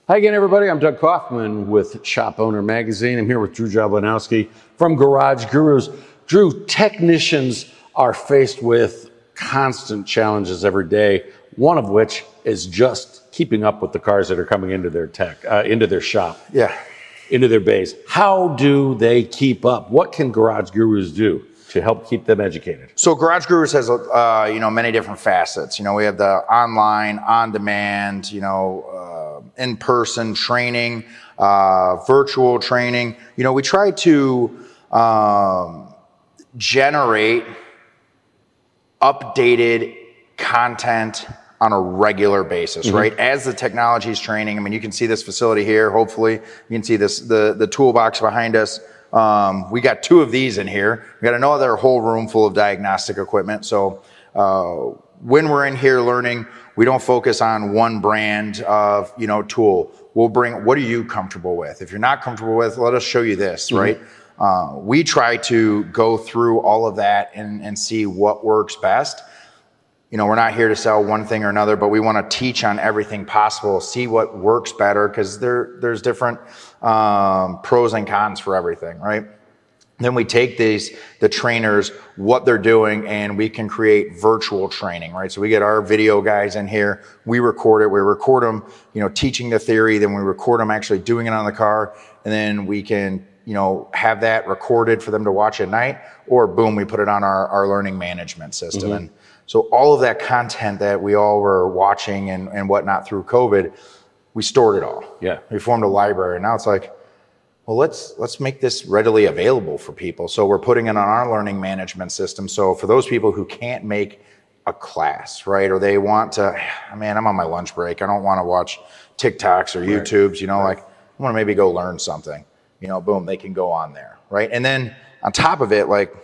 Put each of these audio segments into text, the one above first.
Hi again, everybody. I'm Doug Kaufman with Shop Owner Magazine. I'm here with Drew Jablanowski from Garage Gurus. Drew, technicians are faced with constant challenges every day, one of which is just keeping up with the cars that are coming into their into their shop, into their bays. How do they keep up? What can Garage Gurus do to help keep them educated? So Garage Gurus has, many different facets. We have the online, on-demand, in-person training, virtual training. We try to generate updated content on a regular basis, right? As the technology is training, you can see this facility here, hopefully. You can see this, the toolbox behind us. We got 2 of these in here. We got another whole room full of diagnostic equipment. So when we're in here learning, we don't focus on one brand of tool. We'll bring, what are you comfortable with? If you're not comfortable with, let us show you this, right? We try to go through all of that and see what works best. We're not here to sell one thing or another, but we want to teach on everything possible, see what works better, because there's different pros and cons for everything, right? Then we take the trainers, what they're doing, and we can create virtual training, right? So we get our video guys in here, we record it, we record them, teaching the theory, then we record them actually doing it on the car, and then we can, have that recorded for them to watch at night, or boom, we put it on our learning management system. And so all of that content that we all were watching and whatnot through COVID, we stored it all. Yeah. We formed a library. Now it's like, well, let's make this readily available for people. So we're putting it on our learning management system. So for those people who can't make a class, right? Or they want to, man, I'm on my lunch break. I don't want to watch TikToks or YouTubes, like I want to maybe go learn something, boom, they can go on there, right? And then on top of it, like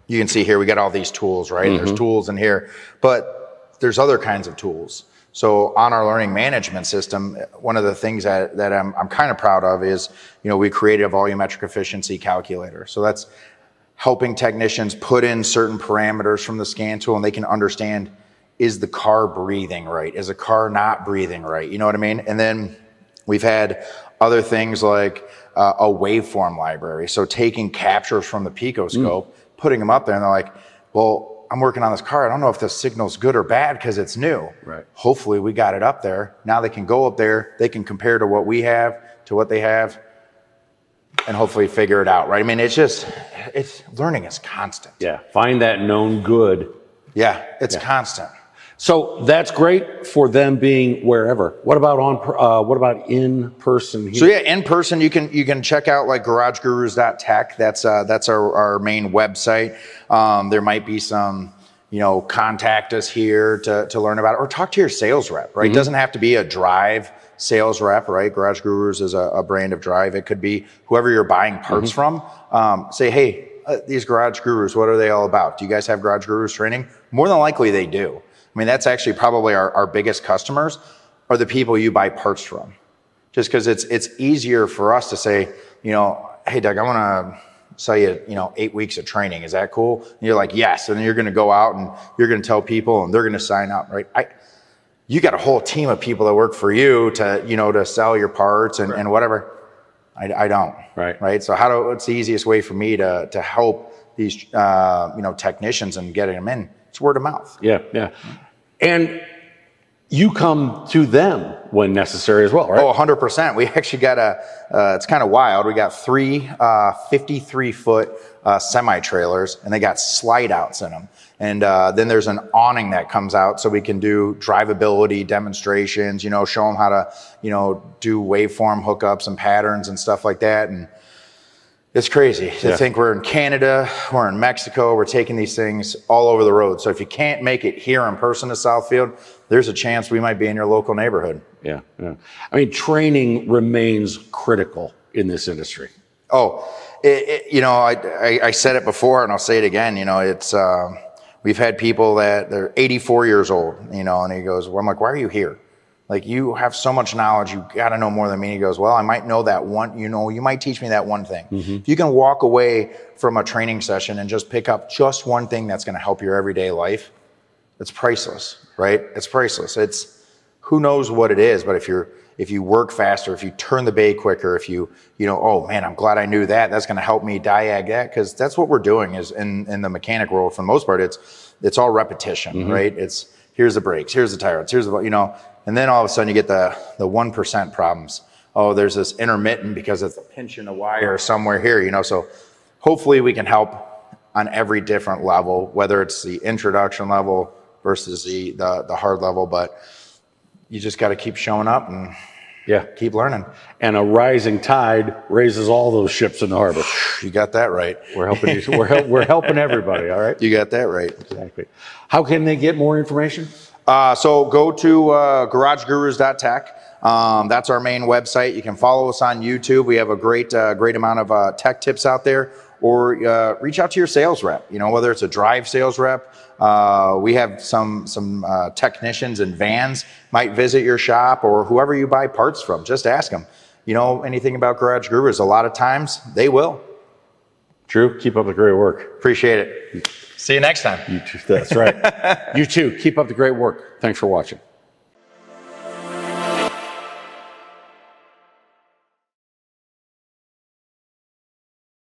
you can see here, we got all these tools, right? There's tools in here, but there's other kinds of tools. So on our learning management system, one of the things that I'm kind of proud of is, we created a volumetric efficiency calculator. So that's helping technicians put in certain parameters from the scan tool, and they can understand, is the car breathing right? Is the car not breathing right? You know what I mean? And then we've had other things like a waveform library. So taking captures from the picoscope, putting them up there, and they're like, well, I'm working on this car. I don't know if the signal's good or bad because it's new. Right. Hopefully we got it up there. Now they can go up there. They can compare to what we have, to what they have, and hopefully figure it out, right? It's learning is constant. Yeah. Find that known good. Yeah, it's constant. So that's great for them being wherever. What about in person here? So yeah, in person you can check out like garagegurus.tech. That's our main website. There might be some, contact us here to learn about it, or talk to your sales rep, right? It doesn't have to be a Drive sales rep, right? Garage Gurus is a brand of Drive. It could be whoever you're buying parts from. Say, hey, these Garage Gurus, what are they all about? Do you guys have Garage Gurus training? More than likely they do. That's actually probably our biggest customers are the people you buy parts from. Just because it's easier for us to say, hey, Doug, I want to sell you, 8 weeks of training. Is that cool? And you're like, yes. And then you're going to go out and you're going to tell people and they're going to sign up, right? You got a whole team of people that work for you to sell your parts and whatever. I don't. Right. So what's the easiest way for me to help these, technicians and getting them in? It's word of mouth. Yeah. And you come to them when necessary as well, right? Oh, 100%. We actually got it's kind of wild. We got 3 53-foot semi-trailers, and they got slide outs in them. And then there's an awning that comes out so we can do drivability demonstrations, show them how to, do waveform hookups and patterns and stuff like that. And it's crazy to think we're in Canada, we're in Mexico, we're taking these things all over the road. So if you can't make it here in person to Southfield, there's a chance we might be in your local neighborhood. Yeah. Training remains critical in this industry. Oh, I said it before and I'll say it again. It's we've had people that they're 84 years old, and he goes, well, I'm like, why are you here? Like, you have so much knowledge, you got to know more than me. He goes, well, I might know that one, you might teach me that one thing. If you can walk away from a training session and just pick up just one thing that's going to help your everyday life, it's priceless, right? It's priceless. who knows what it is, but if you work faster, if you turn the bay quicker, if you know, oh man, I'm glad I knew that. That's going to help me diag that, because that's what we're doing is in the mechanic world. For the most part, it's all repetition, right? It's here's the brakes, here's the tires, here's the, and then all of a sudden you get the 1% problems. Oh, there's this intermittent because it's a pinch in the wire somewhere here, So hopefully we can help on every different level, whether it's the introduction level versus the hard level, but you just got to keep showing up and keep learning. And a rising tide raises all those ships in the harbor. You got that right. We're helping you. We're helping everybody. All right. You got that right. Exactly. How can they get more information? So go to garagegurus.tech. That's our main website. You can follow us on YouTube. We have a great amount of tech tips out there. Or reach out to your sales rep. Whether it's a drive sales rep. We have some technicians and vans might visit your shop, or whoever you buy parts from. Just ask them. Anything about Garage Gurus? A lot of times they will. Drew, keep up the great work. Appreciate it. See you next time. You too. That's right. You too. Keep up the great work. Thanks for watching.